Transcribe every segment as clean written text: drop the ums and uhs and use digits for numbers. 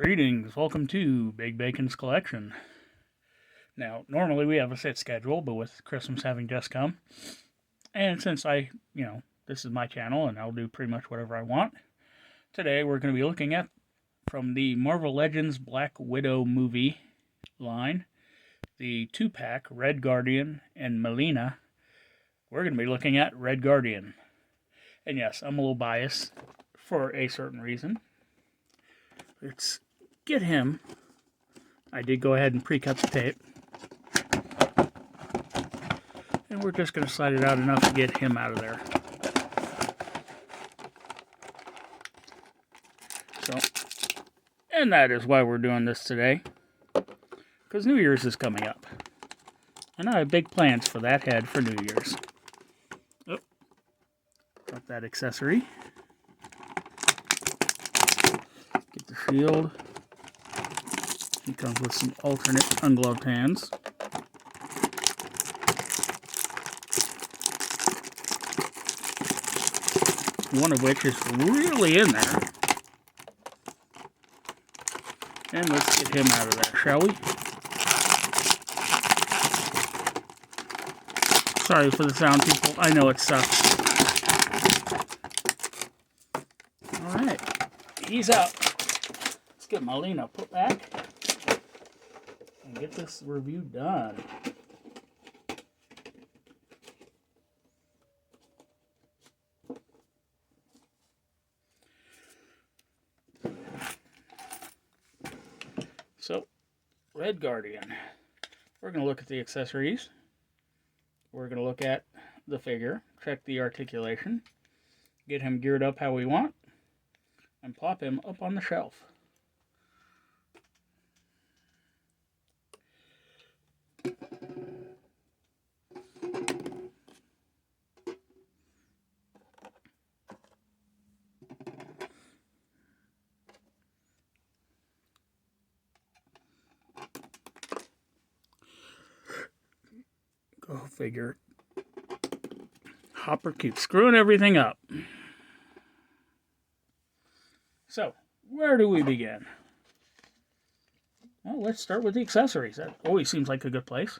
Greetings, welcome to Big Bacon's Collection. Now, normally we have a set schedule, but with Christmas having just come, and since this is my channel and I'll do pretty much whatever I want, today we're going to be looking at, from the Marvel Legends Black Widow movie line, the 2-pack Red Guardian and Milena. We're going to be looking at Red Guardian. And yes, I'm a little biased for a certain reason. Let's get him. I did go ahead and pre-cut the tape. And we're just going to slide it out enough to get him out of there. And that is why we're doing this today. Because New Year's is coming up. And I have big plans for that head for New Year's. Oh, got that accessory. Get the shield. He comes with some alternate ungloved hands. One of which is really in there. And let's get him out of there, shall we? Sorry for the sound, people. I know it sucks. Alright. He's out. Let's get Milena put back. And get this review done. So, Red Guardian. We're going to look at the accessories. We're going to look at the figure, check the articulation, get him geared up how we want, and plop him up on the shelf. Go figure. Hopper keeps screwing everything up. So, where do we begin? Well, let's start with the accessories. That always seems like a good place.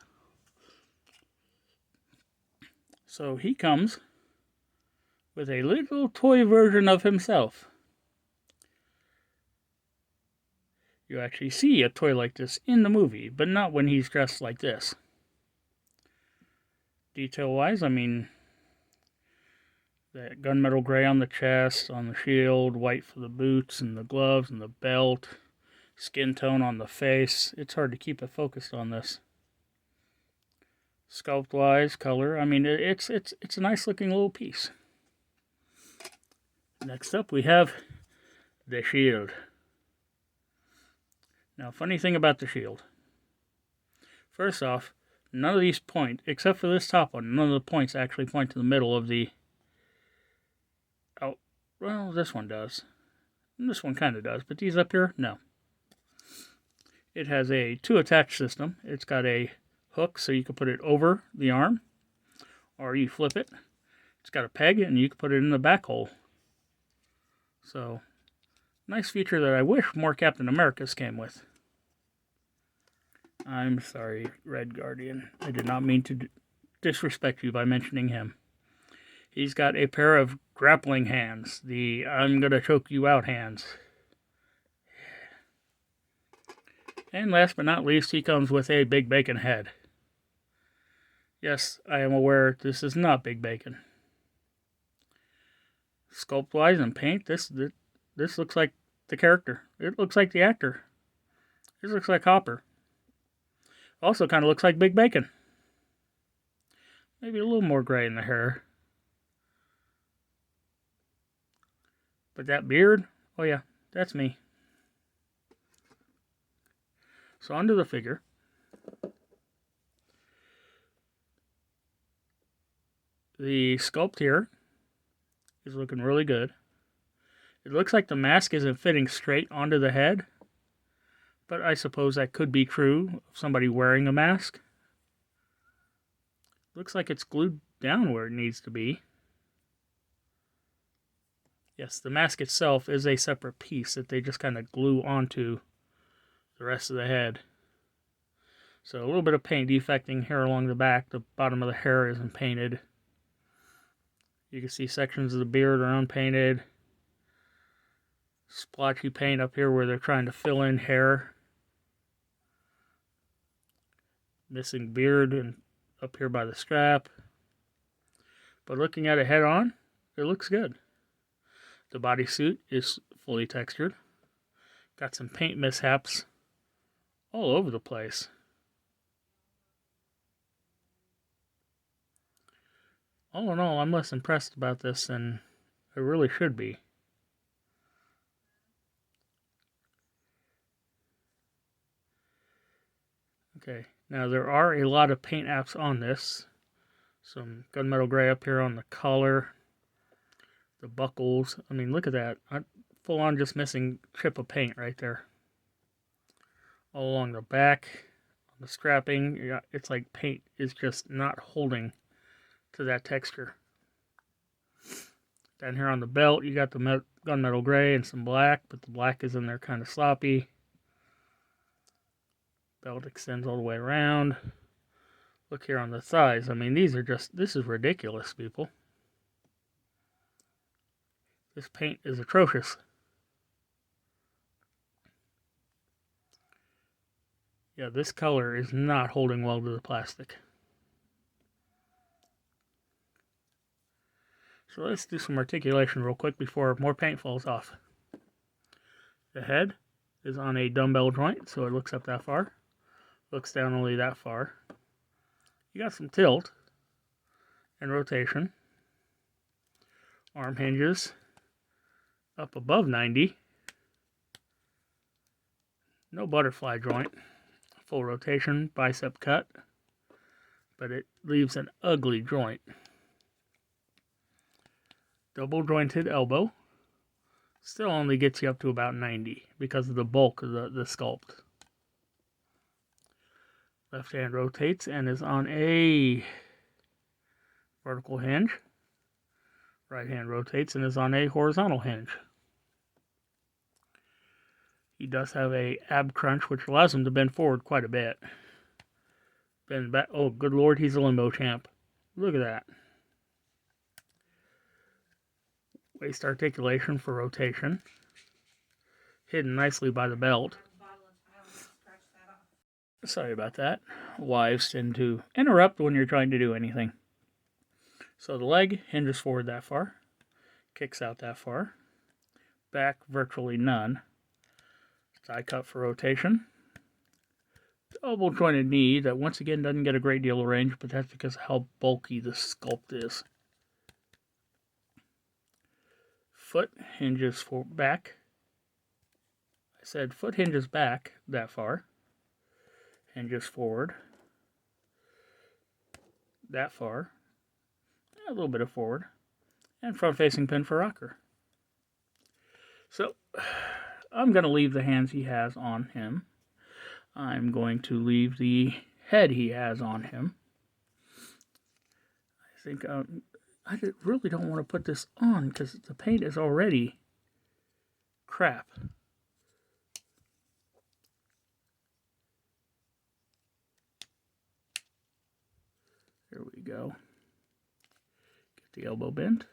So, he comes with a little toy version of himself. You actually see a toy like this in the movie, but not when he's dressed like this. Detail-wise, I mean, that gunmetal gray on the chest, on the shield, white for the boots and the gloves and the belt, skin tone on the face. It's hard to keep it focused on this. Sculpt-wise, color, I mean, it's a nice-looking little piece. Next up, we have the shield. Now, funny thing about the shield. First off, none of these point, except for this top one, none of the points actually point to the middle of the... Oh, well, this one does. And this one kind of does, but these up here, no. It has a 2-attach system. It's got a hook so you can put it over the arm, or you flip it. It's got a peg, and you can put it in the back hole. So, nice feature that I wish more Captain Americas came with. I'm sorry, Red Guardian. I did not mean to disrespect you by mentioning him. He's got a pair of grappling hands. The I'm gonna choke you out hands. And last but not least, he comes with a Big Bacon head. Yes, I am aware this is not Big Bacon. Sculpt-wise and paint, this looks like the character. It looks like the actor. This looks like Hopper. Also kind of looks like Big Bacon. Maybe a little more gray in the hair. But that beard, oh yeah, that's me. So onto the figure. The sculpt here is looking really good. It looks like the mask isn't fitting straight onto the head. But I suppose that could be true of somebody wearing a mask. Looks like it's glued down where it needs to be. Yes, the mask itself is a separate piece that they just kind of glue onto the rest of the head. So a little bit of paint defecting here along the back. The bottom of the hair isn't painted. You can see sections of the beard are unpainted. Splotchy paint up here where they're trying to fill in hair. Missing beard and up here by the strap. But looking at it head on, it looks good. The bodysuit is fully textured. Got some paint mishaps all over the place. All in all, I'm less impressed about this than I really should be. Okay, now there are a lot of paint apps on this. Some gunmetal gray up here on the collar, the buckles. I mean, look at that. I'm full on just missing chip of paint right there. All along the back, on the scrapping, it's like paint is just not holding to that texture. Down here on the belt, you got the gunmetal gray and some black, but the black is in there kind of sloppy. Belt extends all the way around. Look here on the thighs. I mean, this is ridiculous, people. This paint is atrocious. Yeah, this color is not holding well to the plastic. So let's do some articulation real quick before more paint falls off. The head is on a dumbbell joint, so it looks up that far. Looks down only that far. You got some tilt and rotation. Arm hinges up above 90. No butterfly joint. Full rotation, bicep cut. But it leaves an ugly joint. Double jointed elbow. Still only gets you up to about 90 because of the bulk of the sculpt. Left hand rotates and is on a vertical hinge. Right hand rotates and is on a horizontal hinge. He does have a ab crunch, which allows him to bend forward quite a bit. Bend back. Oh, good lord, he's a limbo champ. Look at that. Waist articulation for rotation. Hidden nicely by the belt. Sorry about that. Wives tend to interrupt when you're trying to do anything. So the leg hinges forward that far. Kicks out that far. Back virtually none. Thigh cut for rotation. Double jointed knee that once again doesn't get a great deal of range, but that's because of how bulky the sculpt is. Foot hinges for back. I said foot hinges back that far. Hinges forward. That far. A little bit of forward. And front facing pin for rocker. So I'm going to leave the hands he has on him. I'm going to leave the head he has on him. I think I really don't want to put this on because the paint is already crap. There we go. Get the elbow bent.